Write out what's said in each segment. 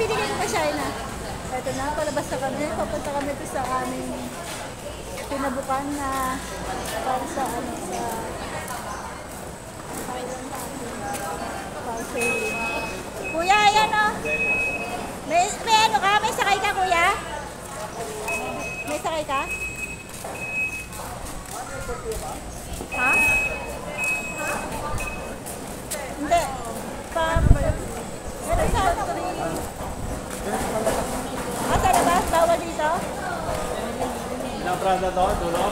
binigyan ko pa siya na. Ito na, palabas na kami. Papunta kami ito sa aming pinabukan na para sa ano, sa Kuya, ayan o. May ano ka? May sakay ka, kuya? May sakay ka? Ha? Hindi. Meron sa ano? Sa labas? Bawal dito? Pinaprada to? Dulo?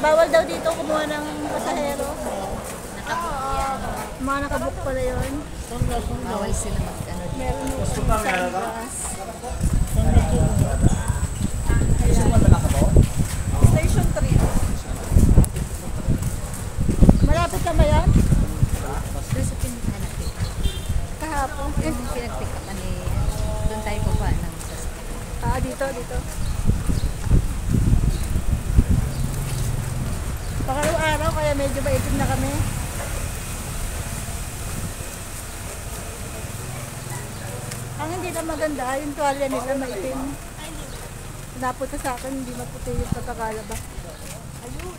Bawal daw dito kumuha ng pasahero. Mga nakabook pala yun. Bawal sila mag-ano. Meron yung Gusto pa meron to? Station 3. Malapit ka ba yan? Doon sa pinuntahan natin. Kahapon. Yung pinag-pick up ni, doon tayo pa ng sasakyan. Dito. Pangalawang araw kaya medyo maitim na kami. Ang hindi na maganda, yung tuwalya nila maitim. Napunta sa akin, hindi maputi yung pagkakalaba. Ayun.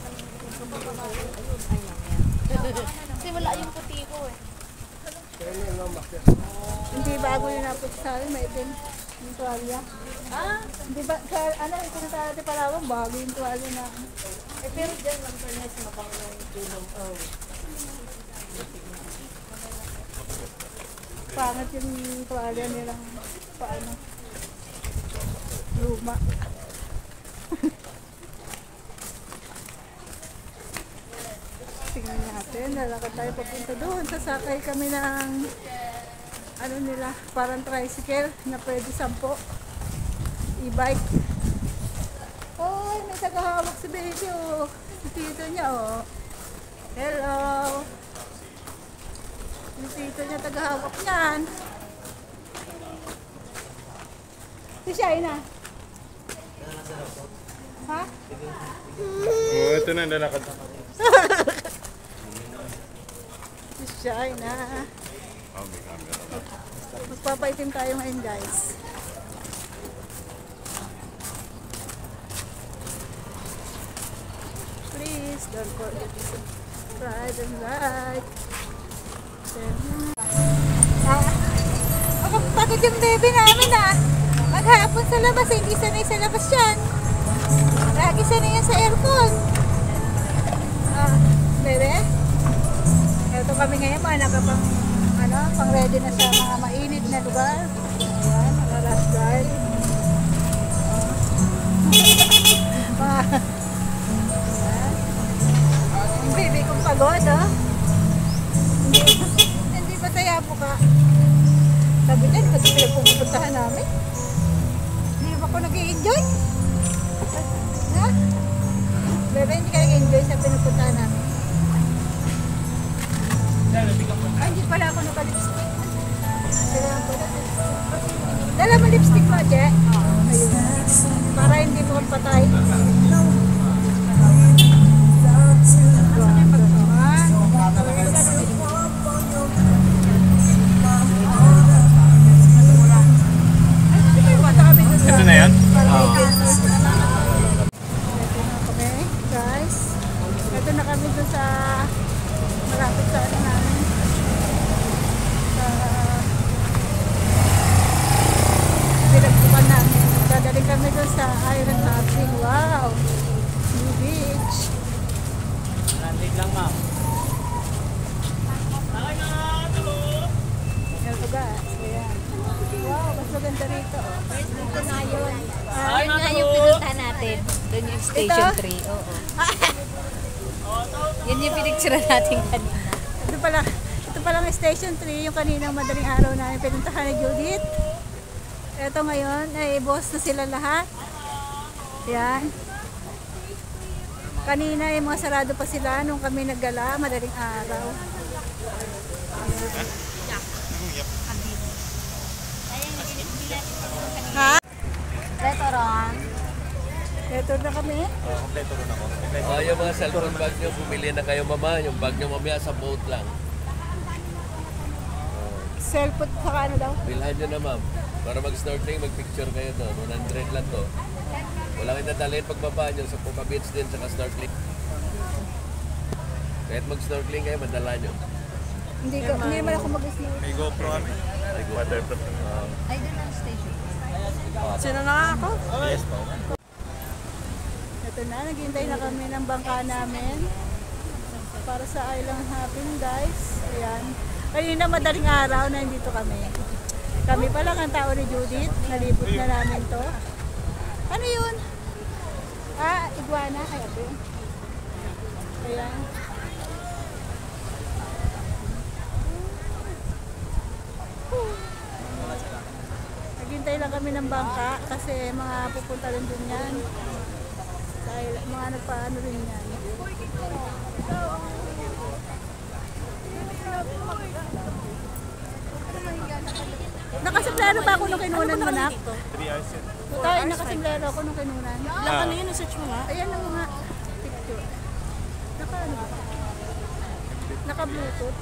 Kasi wala yung puti ko eh. Hindi bago yung napunta sa akin, maitim yung tuwalya. Hindi ba, sa ano, yung pinunta natin Palawan, bago yung tuwalya na. Pero dyan lang fairness mabang yung tulong. Pangat yung tuwalya nilang paano, luma. Tingnan natin, lalakad tayo papunta doon. Sasakay kami ng ano nila, parang tricycle na pwede 10. E-bike. Oh, may tagahawak si baby oh. Si tito niya oh. Hello. Si tito niya tagahawak niyan. Si Shaina. Ha? Oh, ito na lalakad. Si Shaina. Magpapaitim tayo ngayon guys. Please don't forget to subscribe and like. Pagod yung baby namin maghapon sa labas, hindi sanay sa labas yan. Lagi sanay yan sa aircon. Bebe? Ito kami ngayon, nakapang pang ready na sa mga mainit na lugar. Ayan, mga last drive. Yung baby kong pagod, Hindi ba saya po ka? Sabi niya, kasi pinagpupuntahan namin. Hindi ba ako nag-i-enjoy? Ha? Bebe, hindi ka nag-i-enjoy sa pinupuntahan namin. Hindi pala ako naka-lipstick. Kailangan ko na lipstick. Dala mo lipstick mo, Che? Ayun. Para hindi mo patay. Ito na yan? Okay, guys. Ito na kami doon sa malapit sa ano namin. Pinagpukan namin. Dadaling kami doon sa Iron Hopping. Wow! New Beach. Landig lang, ma'am. Ito guys. Ayan. Wow, mas maganda rito. Dito na yun. Ay, Yun nga yung pinuntahan natin. Doon yung Station 3. Oo. Yan yung pinicture natin kanina. Ito pala ang Station 3, yung kaninang madaling araw namin pinuntahan ni Judith. Ito ngayon, ay boss na sila lahat. Yan. Kanina, yung mga sarado pa sila nung kami naggala, madaling araw. Ayan. Ha? Restaurant. Ito na kami. Kompleto rin ako. Yung mga cellphone bag nyo, bumili na kayo mama. Yung bag nyo mamaya sa boat lang. cellphone saka ano daw? Bilhan nyo na ma'am. Para mag-snorkeling, mag-picture kayo doon. 100 lang to. Wala kayo dadalhin pagbaba nyo sa Puka Beach din, saka snorkeling. Kahit mag-snorkeling kayo, madala nyo. Hindi naman ako mag-snow. May GoPro kami. Waterproof. Ay, doon ang station. Sino na nga ako? Yes po. Ito na, naghihintay na kami ng bangka namin para sa Island Hopping, guys. Ayan. Kanina madaling araw na nandito kami. Kami pa lang ang tao ni Judith. Nalibot na namin to. Ano yun? Ah, iguana. Ay, ito yun. Ayan. Naghintay lang kami ng bangka kasi mga pupunta rin din yan. Dahil mga nagpaano rin yan. Nakasimplero ba ako nung kinunan mo, Nak? 3 hours yun. Tayo, nakasimplero ako nung kinunan. Ano yun? Search mo nga. Ayan ang mga picture. Naka ano? Naka-bluetooth.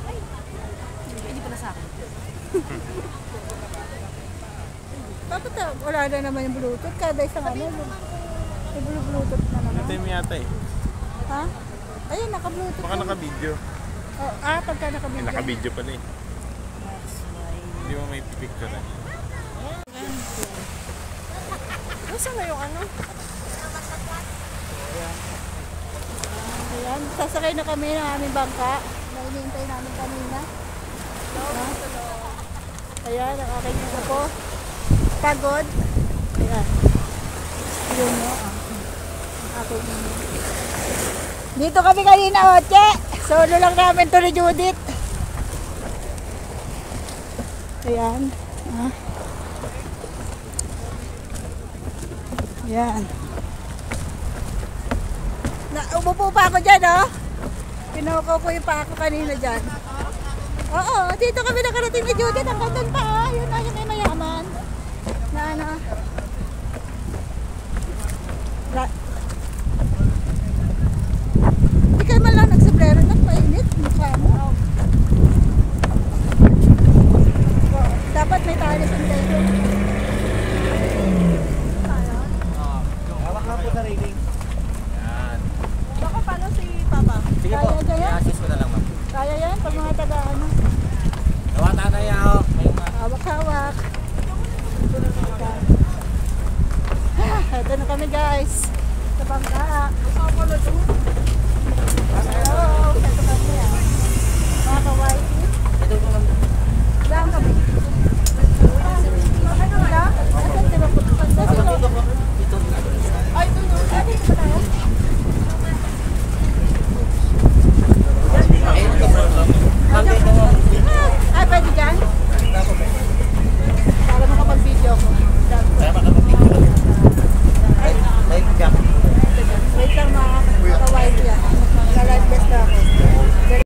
Hindi pala sa akin. Bakit wala na naman yung bluetooth? Kada isang ano, may bluetooth na naman. Ito yung yata eh. Ha? Ayun, naka-bluetooth. Baka naka-video. Oh, pagka naka-video. Naka-video pala eh. Hindi mo may picture na. Gusto na yung ano? Ayan, sasakay na kami ng aming bangka na hinihintay namin kanina. Ayan, ang aking isa po. Pagod. Ayan. Yun no. Dito kami kanina, Oche. Solo lang namin to ni Judith. Ayan. Ayan. Umupo pa ako dyan, oh. Pinuko ko yung pa ako kanina dyan. Oo, dito kami nakarating ni Judith. Ang gandun pa, oh. Yun na, yung may mayaman. Na ano. Hindi ka man lang nagsobrero na mainit. Mukha mo. Dapat may tali sa tayo. Hawak nga po sa railing. Yan. Baka paano si Papa? Sige Kaya po, yan? i-assist ko na lang ma'am. Kaya yan pag mga taga-ano. Gawa tatay ako. Hawak-hawak. Ito na kami, guys. Sa bangka. Hello. Ito kami, mga kawaii. Ito po ma'am. Saan kami? Ano na? Asan di ba? Dito po. Dito. Ay, ito yun. Dito ba tayo? Eh, ito po. Ma'am, dito po. Ay, pwede dyan?